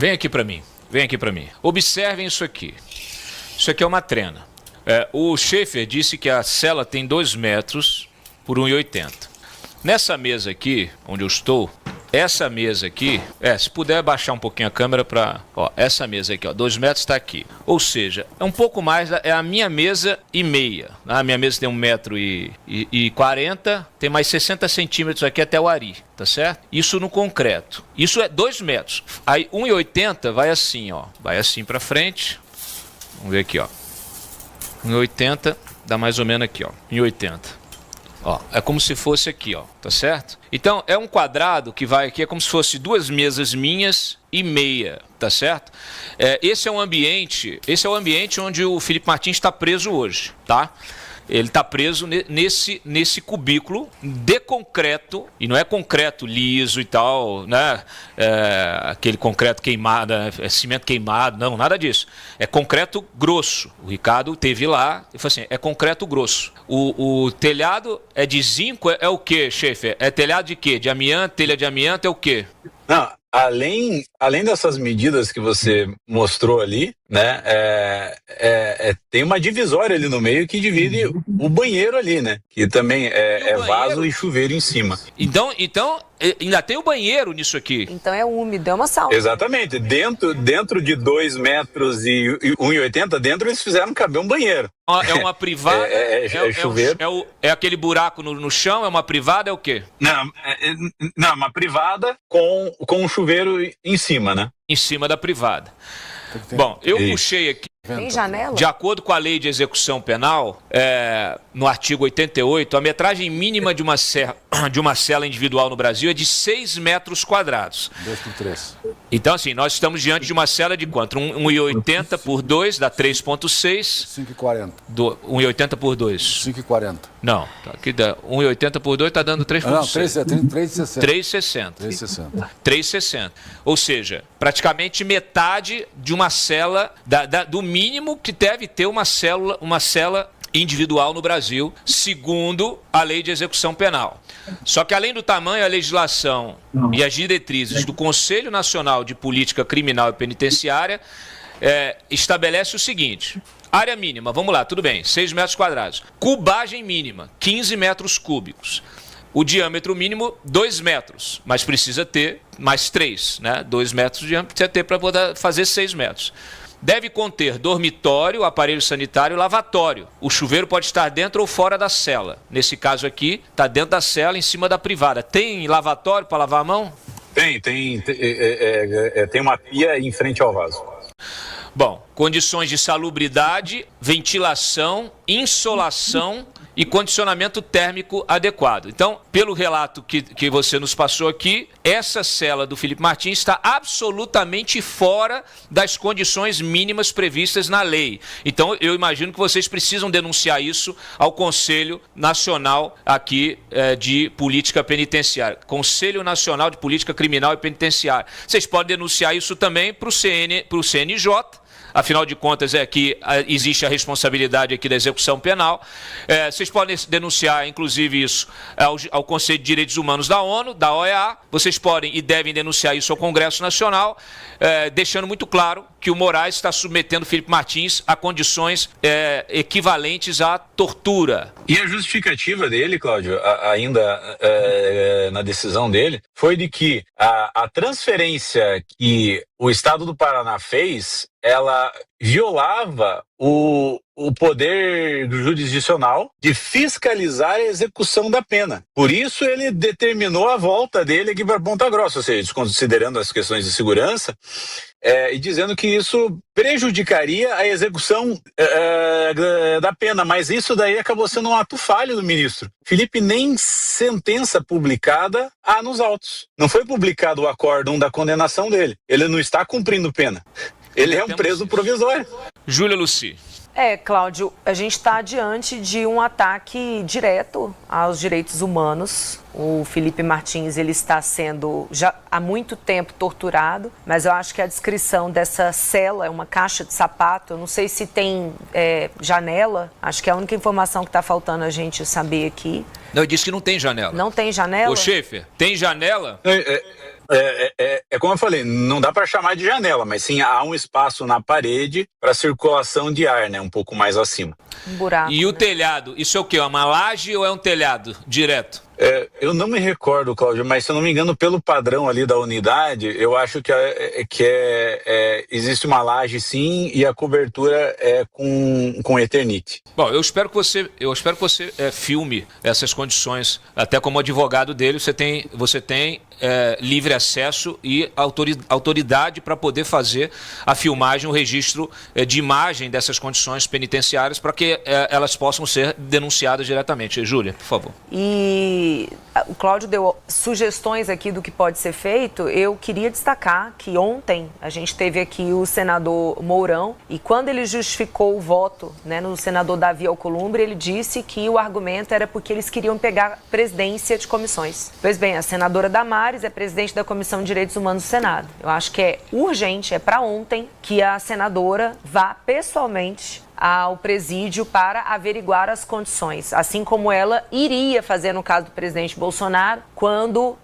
Vem aqui para mim. Vem aqui para mim. Observem isso aqui. Isso aqui é uma trena. O Schaefer disse que a cela tem 2 metros por 1,80. Nessa mesa aqui, onde eu estou, essa mesa aqui, se puder baixar um pouquinho a câmera para... essa mesa aqui, 2 metros está aqui. Ou seja, é um pouco mais, é a minha mesa e meia. A minha mesa tem 1,40 m, tem mais 60 centímetros aqui até o ari, tá certo? Isso no concreto. Isso é 2 metros. Aí 1,80 vai assim, vai assim para frente. Vamos ver aqui, 1,80 dá mais ou menos aqui, 1,80. É como se fosse aqui, tá certo? Então, é um quadrado que vai aqui, é como se fosse 2 mesas minhas e meia, tá certo? Esse é o ambiente onde o Felipe Martins está preso hoje, tá? Ele está preso nesse cubículo de concreto, e não é concreto liso e tal, né? Aquele concreto queimado, cimento queimado, não, nada disso. É concreto grosso. O Ricardo teve lá e falou assim, é concreto grosso. O telhado é de zinco, é o quê, Schaefer? É telhado de quê? De amianto, telha de amianto é o quê? Não, além dessas medidas que você mostrou ali, né, tem uma divisória ali no meio que divide o banheiro ali, né, que também é vaso e chuveiro em cima. Então, ainda tem o banheiro nisso aqui. Então é úmido, é uma sauna. Exatamente, dentro de 2 metros e 1,80, dentro eles fizeram caber um banheiro. É uma privada? Chuveiro. É aquele buraco no chão? É uma privada? É o quê? Não, uma privada com um chuveiro em cima, né? Em cima da privada. Bom, eu puxei aqui. Tem janela? De acordo com a lei de execução penal, no artigo 88, a metragem mínima de uma cela individual no Brasil é de 6 metros quadrados. 2 por 3. Então, assim, nós estamos diante de uma cela de quanto? 1,80 por 2 dá 3,6. 5,40. 1,80 por 2. 5,40. Não, aqui dá 1,80 por 2 está dando 3,6. Não, 3,60. 3,60. 3,60. 3,60. Ou seja, praticamente metade de uma cela, do mínimo que deve ter uma cela individual no Brasil, segundo a lei de execução penal. Só que além do tamanho, a legislação e as diretrizes do Conselho Nacional de Política Criminal e Penitenciária estabelece o seguinte: área mínima, vamos lá, tudo bem, 6 metros quadrados. Cubagem mínima, 15 metros cúbicos. O diâmetro mínimo, 2 metros, mas precisa ter mais 3, né? 2 metros de diâmetro precisa ter para poder fazer 6 metros. Deve conter dormitório, aparelho sanitário e lavatório. O chuveiro pode estar dentro ou fora da cela. Nesse caso aqui, está dentro da cela, em cima da privada. Tem lavatório para lavar a mão? Tem uma pia em frente ao vaso. Bom, condições de salubridade, ventilação, insolação e condicionamento térmico adequado. Então, pelo relato que você nos passou aqui, essa cela do Felipe Martins está absolutamente fora das condições mínimas previstas na lei. Então, eu imagino que vocês precisam denunciar isso ao Conselho Nacional aqui de Política Penitenciária. Conselho Nacional de Política Criminal e Penitenciária. Vocês podem denunciar isso também para o CNJ. Afinal de contas, aqui existe a responsabilidade aqui da execução penal. Vocês podem denunciar, inclusive, isso ao Conselho de Direitos Humanos da ONU, da OEA. Vocês podem e devem denunciar isso ao Congresso Nacional, deixando muito claro que o Moraes está submetendo o Felipe Martins a condições equivalentes à tortura. E a justificativa dele, Cláudio, ainda na decisão dele, foi de que a transferência que o Estado do Paraná fez, ela violava o poder jurisdicional de fiscalizar a execução da pena. Por isso ele determinou a volta dele aqui para Ponta Grossa, ou seja, desconsiderando as questões de segurança, e dizendo que isso prejudicaria a execução da pena, mas isso daí acabou sendo um ato falho do ministro. Felipe, nem sentença publicada há nos autos. Não foi publicado o acórdão da condenação dele. Ele não está cumprindo pena. Ele é um preso provisório. Júlia Lucy. Cláudio, a gente está diante de um ataque direto aos direitos humanos. O Felipe Martins, ele está sendo já há muito tempo torturado, mas eu acho que a descrição dessa cela é uma caixa de sapato. Eu não sei se tem janela, acho que é a única informação que está faltando a gente saber aqui. Não, eu disse que não tem janela. Não tem janela? Ô, Schaefer, tem janela? É como eu falei, não dá para chamar de janela, mas sim há um espaço na parede para circulação de ar, né? Um pouco mais acima. Um buraco. E o telhado, isso é o quê? Uma laje ou é um telhado direto? Eu não me recordo, Cláudio, mas se eu não me engano, pelo padrão ali da unidade, eu acho que existe uma laje sim e a cobertura é com Eternit. Bom, eu espero que você filme essas condições, até como advogado dele, você tem livre acesso e autoridade para poder fazer a filmagem, o registro de imagem dessas condições penitenciárias para que elas possam ser denunciadas diretamente. Júlia, por favor. E o Cláudio deu sugestões aqui do que pode ser feito. Eu queria destacar que ontem a gente teve aqui o senador Mourão e quando ele justificou o voto, né, no senador Davi Alcolumbre, ele disse que o argumento era porque eles queriam pegar presidência de comissões. Pois bem, a senadora Damares é presidente da Comissão de Direitos Humanos do Senado. Eu acho que é urgente, é para ontem, que a senadora vá pessoalmente ao presídio para averiguar as condições, assim como ela iria fazer no caso do presidente Bolsonaro,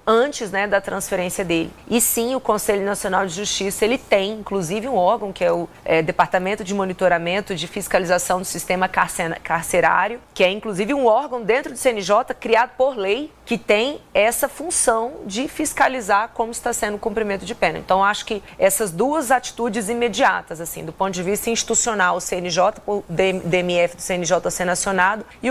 antes, né, da transferência dele. E sim, o Conselho Nacional de Justiça, ele tem, inclusive, um órgão que é o Departamento de Monitoramento de Fiscalização do Sistema Carcerário, que é, inclusive, um órgão dentro do CNJ, criado por lei, que tem essa função de fiscalizar como está sendo o cumprimento de pena. Então, acho que essas duas atitudes imediatas, assim, do ponto de vista institucional, o CNJ, o DMF do CNJ sendo acionado e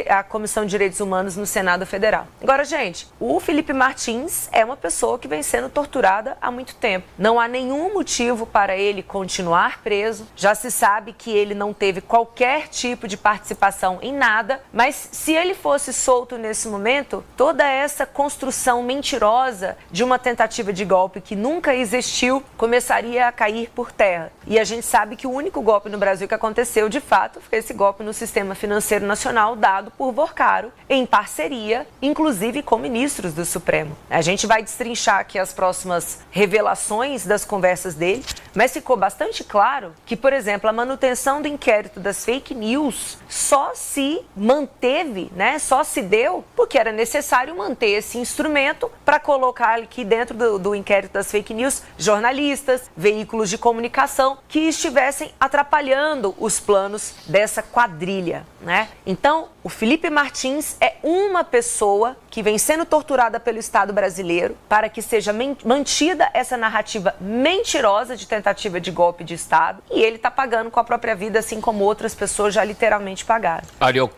a Comissão de Direitos Humanos no Senado Federal. Agora, gente, o Felipe Martins é uma pessoa que vem sendo torturada há muito tempo. Não há nenhum motivo para ele continuar preso. Já se sabe que ele não teve qualquer tipo de participação em nada, mas se ele fosse solto nesse momento, toda essa construção mentirosa de uma tentativa de golpe que nunca existiu começaria a cair por terra. E a gente sabe que o único golpe no Brasil que aconteceu, de fato, foi esse golpe no sistema financeiro nacional dado por Vorcaro, em parceria, inclusive com ministros do Supremo. A gente vai destrinchar aqui as próximas revelações das conversas dele, mas ficou bastante claro que, por exemplo, a manutenção do inquérito das fake news só se manteve, né, só se deu porque era necessário manter esse instrumento para colocar aqui dentro do inquérito das fake news jornalistas, veículos de comunicação que estivessem atrapalhando os planos dessa quadrilha, né? Então, o Felipe Martins é uma pessoa que vem sendo torturada pelo Estado brasileiro para que seja mantida essa narrativa mentirosa de tentativa de golpe de Estado e ele está pagando com a própria vida, assim como outras pessoas já literalmente pagaram. Ariel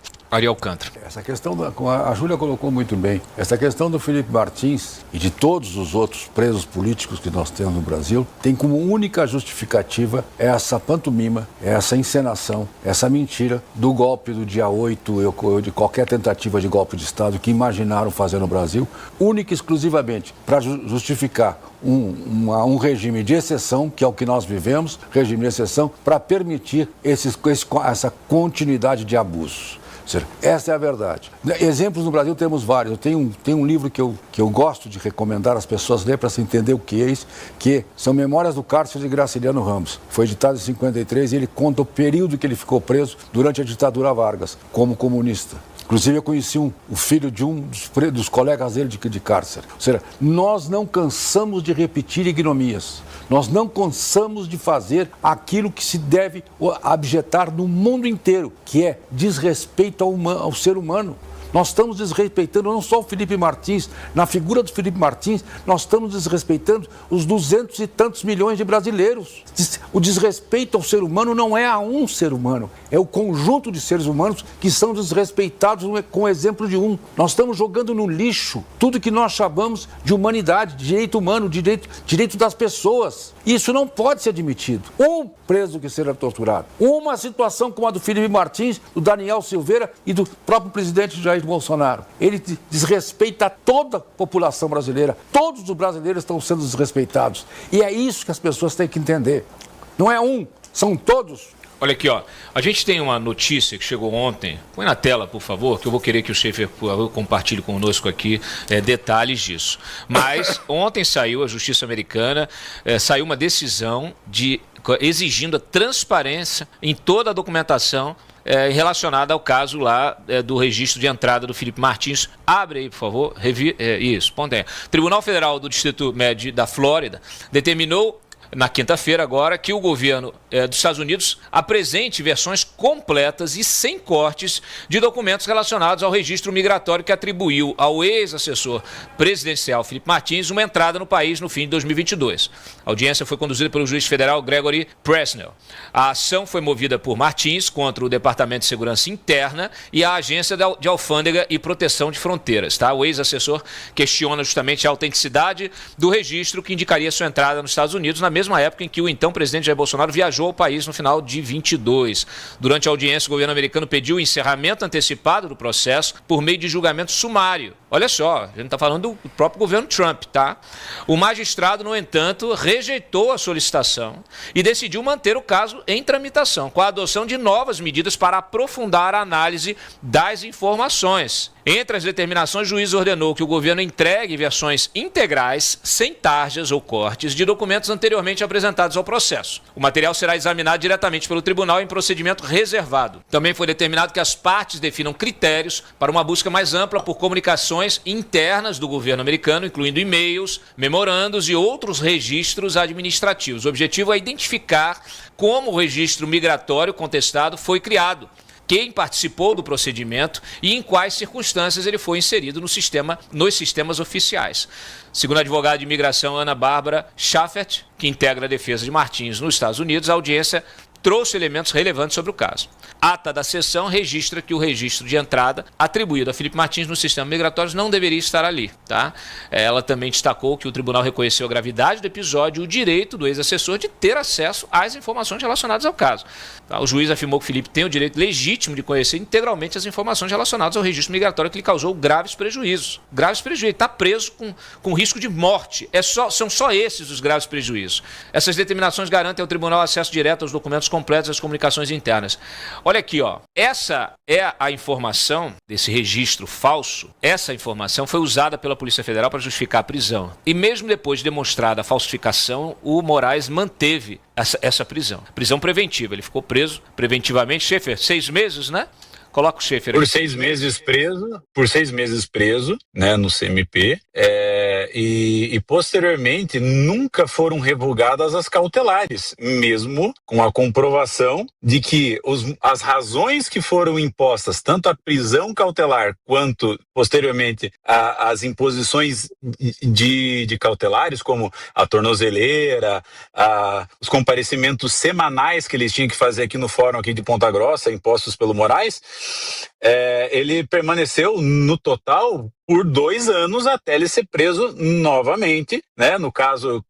Alcântara. Essa questão, a Júlia colocou muito bem, essa questão do Felipe Martins e de todos os outros presos políticos que nós temos no Brasil, tem como única justificativa essa pantomima, essa encenação, essa mentira do golpe do dia 8, de qualquer tentativa de golpe de Estado que imaginaram fazer no Brasil, única e exclusivamente para justificar um regime de exceção, que é o que nós vivemos, regime de exceção, para permitir essa continuidade de abusos. Essa é a verdade. Exemplos no Brasil temos vários. Eu tenho um livro que eu gosto de recomendar às pessoas lerem para se entender o que é isso, que são Memórias do Cárcere de Graciliano Ramos. Foi editado em 53 e ele conta o período que ele ficou preso durante a ditadura Vargas, como comunista. Inclusive, eu conheci o filho de um dos colegas dele de cárcere. Ou seja, nós não cansamos de repetir ignomias. Nós não cansamos de fazer aquilo que se deve abjetar no mundo inteiro, que é desrespeito ao ser humano. Nós estamos desrespeitando não só o Felipe Martins, na figura do Felipe Martins, nós estamos desrespeitando os 200 e tantos milhões de brasileiros. O desrespeito ao ser humano não é a um ser humano, é o conjunto de seres humanos que são desrespeitados com o exemplo de um. Nós estamos jogando no lixo tudo que nós chamamos de humanidade, de direito humano, direito das pessoas. Isso não pode ser admitido. Um preso que será torturado. Uma situação como a do Felipe Martins, do Daniel Silveira e do próprio presidente Jair Bolsonaro. Ele desrespeita toda a população brasileira. Todos os brasileiros estão sendo desrespeitados. E é isso que as pessoas têm que entender. Não é um, são todos. Olha aqui, ó. A gente tem uma notícia que chegou ontem. Põe na tela, por favor, que eu vou querer que o Schaefer, por favor, compartilhe conosco aqui detalhes disso. Mas ontem saiu, a Justiça Americana, saiu uma decisão exigindo a transparência em toda a documentação relacionada ao caso lá do registro de entrada do Felipe Martins. Abre aí, por favor. Isso, ponto aí. Tribunal Federal do Distrito Médio da Flórida determinou na quinta-feira agora, que o governo dos Estados Unidos apresente versões completas e sem cortes de documentos relacionados ao registro migratório que atribuiu ao ex-assessor presidencial Felipe Martins uma entrada no país no fim de 2022. A audiência foi conduzida pelo juiz federal Gregory Presnell. A ação foi movida por Martins contra o Departamento de Segurança Interna e a Agência de Alfândega e Proteção de Fronteiras. Tá? O ex-assessor questiona justamente a autenticidade do registro que indicaria sua entrada nos Estados Unidos na mesma época em que o então presidente Jair Bolsonaro viajou ao país no final de 22. Durante a audiência, o governo americano pediu o encerramento antecipado do processo por meio de julgamento sumário. Olha só, a gente está falando do próprio governo Trump, tá? O magistrado, no entanto, rejeitou a solicitação e decidiu manter o caso em tramitação, com a adoção de novas medidas para aprofundar a análise das informações. Entre as determinações, o juiz ordenou que o governo entregue versões integrais, sem tarjas ou cortes, de documentos anteriormente apresentados ao processo. O material será examinado diretamente pelo tribunal em procedimento reservado. Também foi determinado que as partes definam critérios para uma busca mais ampla por comunicações internas do governo americano, incluindo e-mails, memorandos e outros registros administrativos. O objetivo é identificar como o registro migratório contestado foi criado, quem participou do procedimento e em quais circunstâncias ele foi inserido nos sistemas oficiais. Segundo a advogada de imigração Ana Bárbara Schaffert, que integra a defesa de Martins nos Estados Unidos, a audiência trouxe elementos relevantes sobre o caso. A ata da sessão registra que o registro de entrada atribuído a Felipe Martins no sistema migratório não deveria estar ali. Tá? Ela também destacou que o tribunal reconheceu a gravidade do episódio e o direito do ex-assessor de ter acesso às informações relacionadas ao caso. Tá? O juiz afirmou que Felipe tem o direito legítimo de conhecer integralmente as informações relacionadas ao registro migratório que lhe causou graves prejuízos. Graves prejuízos. Ele está preso com risco de morte. São só esses os graves prejuízos. Essas determinações garantem ao tribunal acesso direto aos documentos completos das comunicações internas. Olha aqui, ó. Essa é a informação desse registro falso. Essa informação foi usada pela Polícia Federal para justificar a prisão. E mesmo depois de demonstrada a falsificação, o Moraes manteve essa prisão. Prisão preventiva. Ele ficou preso preventivamente. Schaefer, 6 meses, né? Coloca o Schaefer. Por 6 meses preso, né, no CMP, e posteriormente nunca foram revogadas as cautelares, mesmo com a comprovação de que as razões que foram impostas, tanto a prisão cautelar quanto posteriormente as imposições de cautelares, como a tornozeleira, os comparecimentos semanais que eles tinham que fazer aqui no fórum aqui de Ponta Grossa, impostos pelo Moraes, ele permaneceu no total por 2 anos até ele ser preso novamente, né? No caso,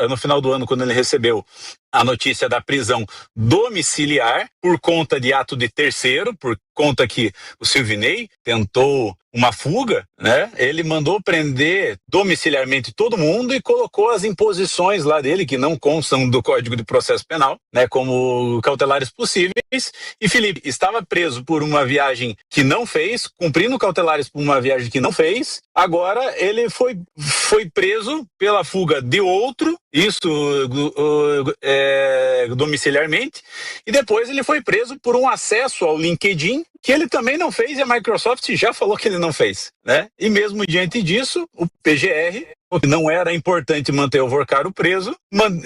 no final do ano, quando ele recebeu a notícia da prisão domiciliar por conta de ato de terceiro, por conta que o Silvinei tentou uma fuga, né? Ele mandou prender domiciliarmente todo mundo e colocou as imposições lá dele, que não constam do Código de Processo Penal, né, como cautelares possíveis. E Felipe estava preso por uma viagem que não fez, cumprindo cautelares por uma viagem que não fez. Agora ele foi preso pela fuga de outro, isso domiciliarmente, e depois ele foi preso por um acesso ao LinkedIn que ele também não fez e a Microsoft já falou que ele não fez, né? E mesmo diante disso, o PGR, que não era importante manter o Vorcaro preso,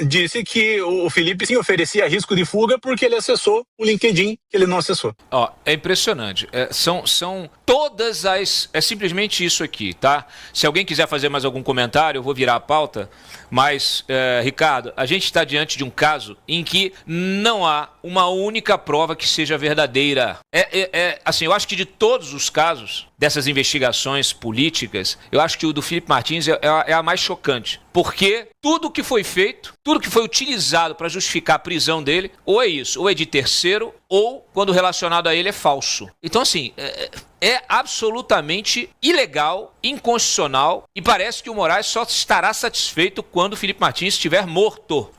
disse que o Felipe sim oferecia risco de fuga porque ele acessou o LinkedIn que ele não acessou. Ó, é impressionante. São todas as... É simplesmente isso aqui, tá? Se alguém quiser fazer mais algum comentário, eu vou virar a pauta. Mas, Ricardo, a gente está diante de um caso em que não há uma única prova que seja verdadeira. Assim, eu acho que de todos os casos dessas investigações políticas, eu acho que o do Felipe Martins é a mais chocante. Porque tudo que foi feito, tudo que foi utilizado para justificar a prisão dele, ou é isso, ou é de terceiro, ou quando relacionado a ele é falso. Então, assim, é absolutamente ilegal, inconstitucional, e parece que o Moraes só estará satisfeito quando o Felipe Martins estiver morto.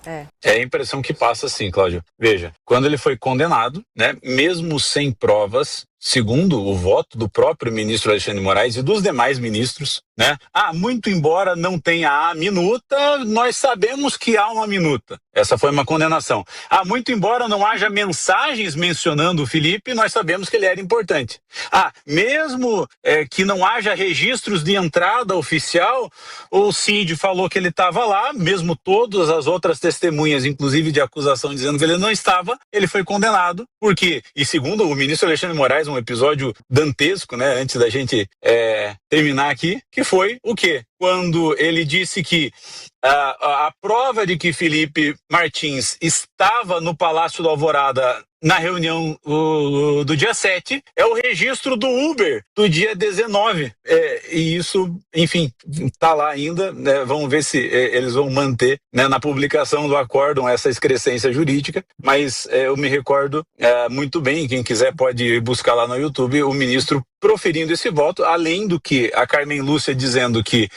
É a impressão que passa assim, Cláudio. Veja, quando ele foi condenado, né, mesmo sem provas, segundo o voto do próprio ministro Alexandre de Moraes e dos demais ministros, né? Muito embora não tenha a minuta, nós sabemos que há uma minuta. Essa foi uma condenação. Muito embora não haja mensagens mencionando o Felipe, nós sabemos que ele era importante. Mesmo que não haja registros de entrada oficial, o Cid falou que ele estava lá, mesmo todas as outras testemunhas, inclusive de acusação, dizendo que ele não estava, ele foi condenado. Por quê? E segundo o ministro Alexandre de Moraes, um episódio dantesco, né, antes da gente terminar aqui, que foi o quê? Quando ele disse que a prova de que Felipe Martins estava no Palácio do Alvorada na reunião do dia 7 é o registro do Uber do dia 19. E isso, enfim, está lá ainda, né? Vamos ver se eles vão manter, né, na publicação do acórdão essa excrescência jurídica, mas eu me recordo muito bem, quem quiser pode buscar lá no YouTube, o ministro proferindo esse voto, além do que a Carmen Lúcia dizendo que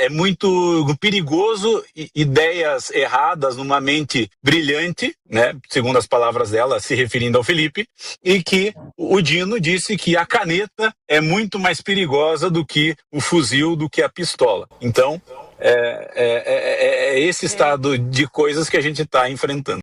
é muito perigoso ideias erradas numa mente brilhante, né, segundo as palavras dela, se referindo ao Felipe, e que o Dino disse que a caneta é muito mais perigosa do que o fuzil, do que a pistola. Então, é esse estado de coisas que a gente está enfrentando.